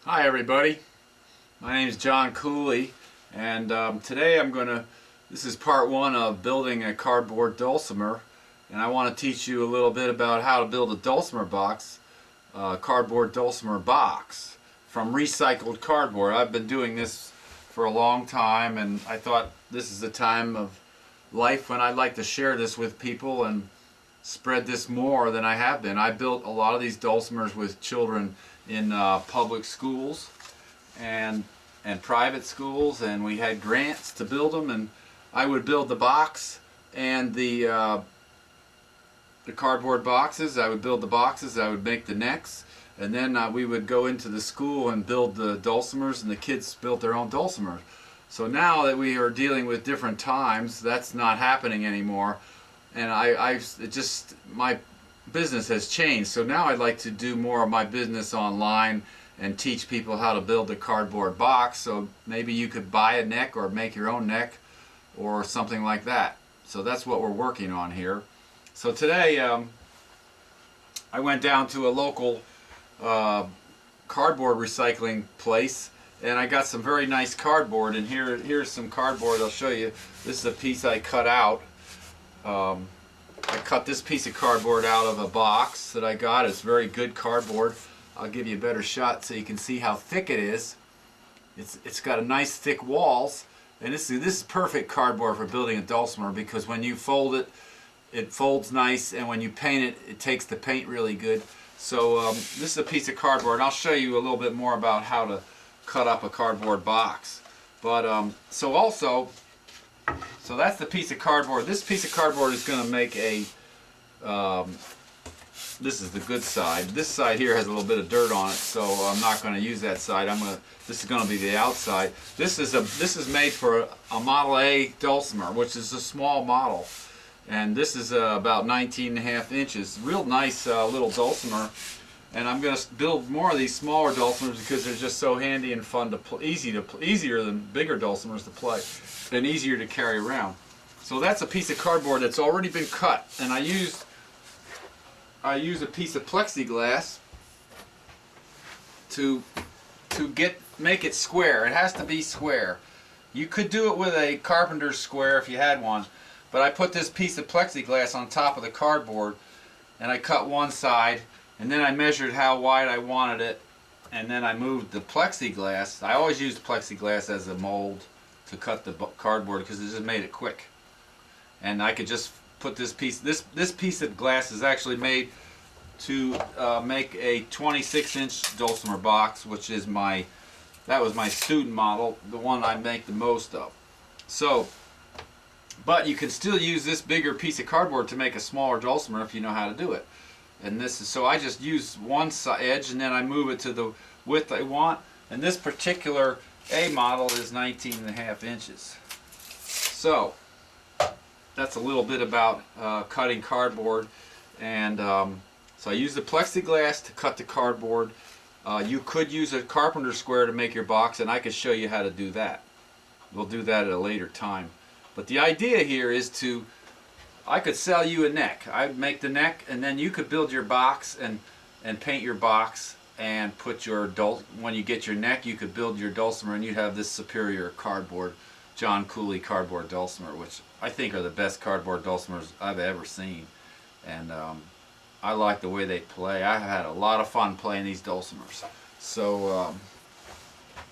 Hi everybody, my name is John Cooley, and today this is part one of building a cardboard dulcimer, and I want to teach you a little bit about how to build a dulcimer box, cardboard dulcimer box from recycled cardboard. I've been doing this for a long time, and I thought this is the time of life when I'd like to share this with people and spread this more than I have been. I built a lot of these dulcimers with children in public schools and private schools, and we had grants to build them, and I would build the box and the cardboard boxes. I would build the boxes, I would make the necks, and then we would go into the school and build the dulcimers, and the kids built their own dulcimers. So now that we are dealing with different times, that's not happening anymore, and my business has changed. So now I'd like to do more of my business online and teach people how to build a cardboard box. So maybe you could buy a neck or make your own neck or something like that. So that's what we're working on here. So today I went down to a local cardboard recycling place, and I got some very nice cardboard, and here's some cardboard I'll show you. This is a piece I cut out. I cut this piece of cardboard out of a box that I got. It's very good cardboard. I'll give you a better shot so you can see how thick it is. It's got a nice thick walls, and this is perfect cardboard for building a dulcimer, because when you fold it, it folds nice, and when you paint it, it takes the paint really good. So this is a piece of cardboard, and I'll show you a little bit more about how to cut up a cardboard box. But so that's the piece of cardboard. This piece of cardboard is going to make a, this is the good side. This side here has a little bit of dirt on it, so I'm not going to use that side. This is going to be the outside. This is made for a Model A dulcimer, which is a small model. And this is about 19.5 inches. Real nice little dulcimer. And I'm going to build more of these smaller dulcimers because they're just so handy and fun to play, easier than bigger dulcimers to play, and easier to carry around. So that's a piece of cardboard that's already been cut, and I use a piece of plexiglass to make it square. It has to be square. You could do it with a carpenter's square if you had one, but I put this piece of plexiglass on top of the cardboard, and I cut one side, and then I measured how wide I wanted it, and then I moved the plexiglass. I always used plexiglass as a mold to cut the cardboard because it just made it quick. And I could just put this piece of glass is actually made to make a 26-inch dulcimer box, which is that was my student model, the one I make the most of. So, but you can still use this bigger piece of cardboard to make a smaller dulcimer if you know how to do it. And so I just use one edge, and then I move it to the width I want. And this particular A model is 19.5 inches. So that's a little bit about cutting cardboard. And so I use the plexiglass to cut the cardboard. You could use a carpenter square to make your box, and I could show you how to do that. We'll do that at a later time. But the idea here is I could sell you a neck. I'd make the neck, and then you could build your box and paint your box and put your when you get your neck, you could build your dulcimer, and you'd have this superior cardboard, John Cooley cardboard dulcimer, which I think are the best cardboard dulcimers I've ever seen. And I like the way they play. I had a lot of fun playing these dulcimers. So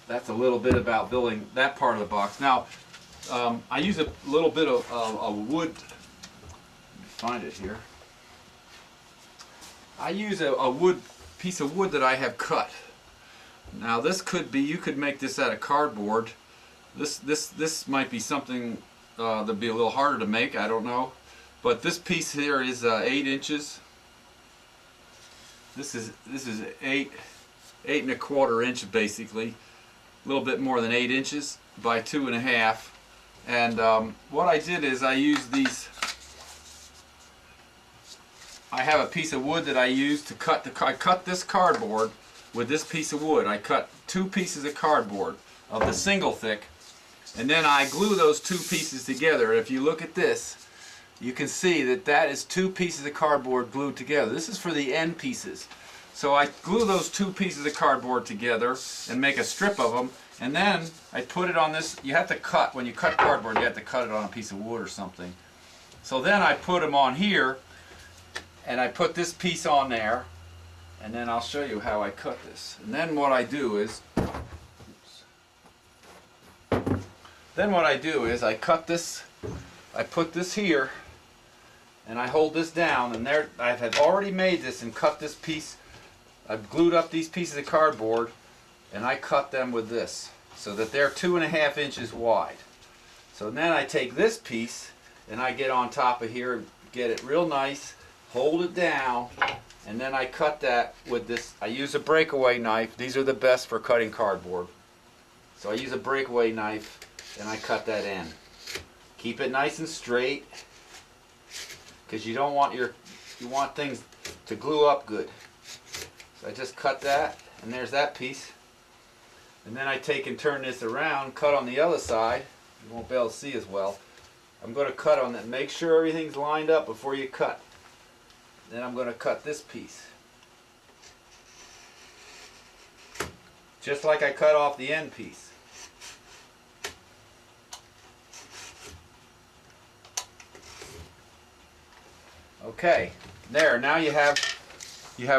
that's a little bit about building that part of the box. Now I use a little bit of wood. Find it here. I use a piece of wood that I have cut. Now this could be, you could make this out of cardboard. This might be something that'd be a little harder to make, I don't know. But this piece here is 8 inches. This is 8.25 inch basically, a little bit more than 8 inches by 2.5. And what I did is I used these. I have a piece of wood that I use to cut I cut this cardboard with this piece of wood. I cut 2 pieces of cardboard of the single thick, and then I glue those 2 pieces together. And if you look at this, you can see that is 2 pieces of cardboard glued together. This is for the end pieces. So I glue those two pieces of cardboard together and make a strip of them, and then I put it on this. You have to cut, when you cut cardboard, you have to cut it on a piece of wood or something. So then I put them on here, and I put this piece on there, and then I'll show you how I cut this. And then what I do is, I cut this, I put this here, and I hold this down, and there I have already made this and cut this piece. I've glued up these pieces of cardboard, and I cut them with this so that they're 2.5 inches wide. So then I take this piece and I get on top of here, get it real nice, hold it down, and then I cut that with this. I use a breakaway knife. These are the best for cutting cardboard. So I use a breakaway knife and I cut that in. Keep it nice and straight, because you don't want you want things to glue up good. So I just cut that, and there's that piece. And then I take and turn this around, cut on the other side. You won't be able to see as well. I'm going to cut on that. Make sure everything's lined up before you cut. Then I'm going to cut this piece. Just like I cut off the end piece. Okay, there, now you have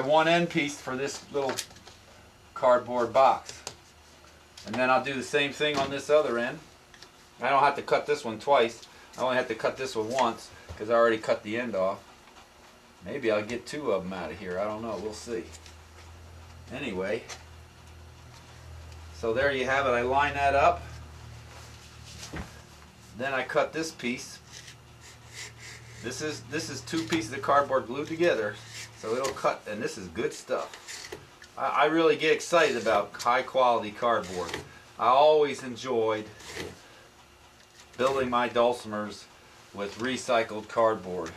one end piece for this little cardboard box. And then I'll do the same thing on this other end. I don't have to cut this one twice. I only have to cut this one once because I already cut the end off. Maybe I'll get 2 of them out of here. I don't know. We'll see. Anyway, so there you have it. I line that up. Then I cut this piece. This is 2 pieces of cardboard glued together, so it'll cut, and this is good stuff. I really get excited about high quality cardboard. I always enjoyed building my dulcimers with recycled cardboard.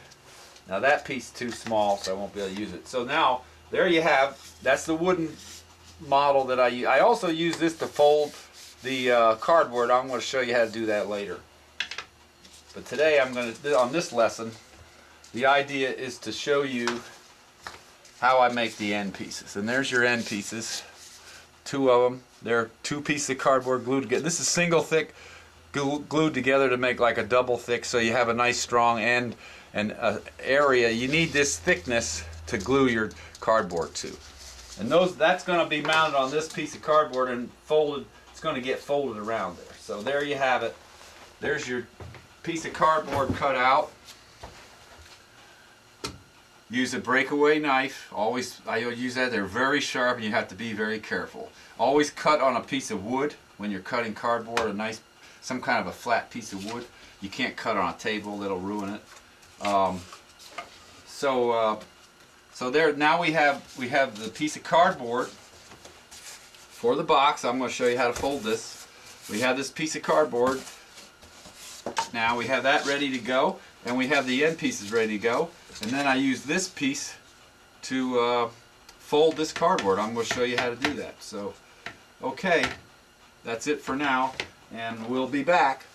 Now that piece is too small, so I won't be able to use it. So now, there you have, that's the wooden model that I use. I also use this to fold the cardboard. I'm going to show you how to do that later. But today I'm going to, on this lesson, the idea is to show you how I make the end pieces. And there's your end pieces. 2 of them. They're 2 pieces of cardboard glued together. This is single thick glued together to make like a double thick, so you have a nice strong end and area. You need this thickness to glue your cardboard to. And that's going to be mounted on this piece of cardboard and folded. It's going to get folded around there. So there you have it. There's your piece of cardboard cut out. Use a breakaway knife. Always, I use that. They're very sharp and you have to be very careful. Always cut on a piece of wood when you're cutting cardboard, some kind of a flat piece of wood. You can't cut on a table, that'll ruin it. So there, now we have the piece of cardboard for the box. I'm going to show you how to fold this. We have this piece of cardboard. Now we have that ready to go, and we have the end pieces ready to go. And then I use this piece to fold this cardboard. I'm going to show you how to do that. So, okay, that's it for now, and we'll be back.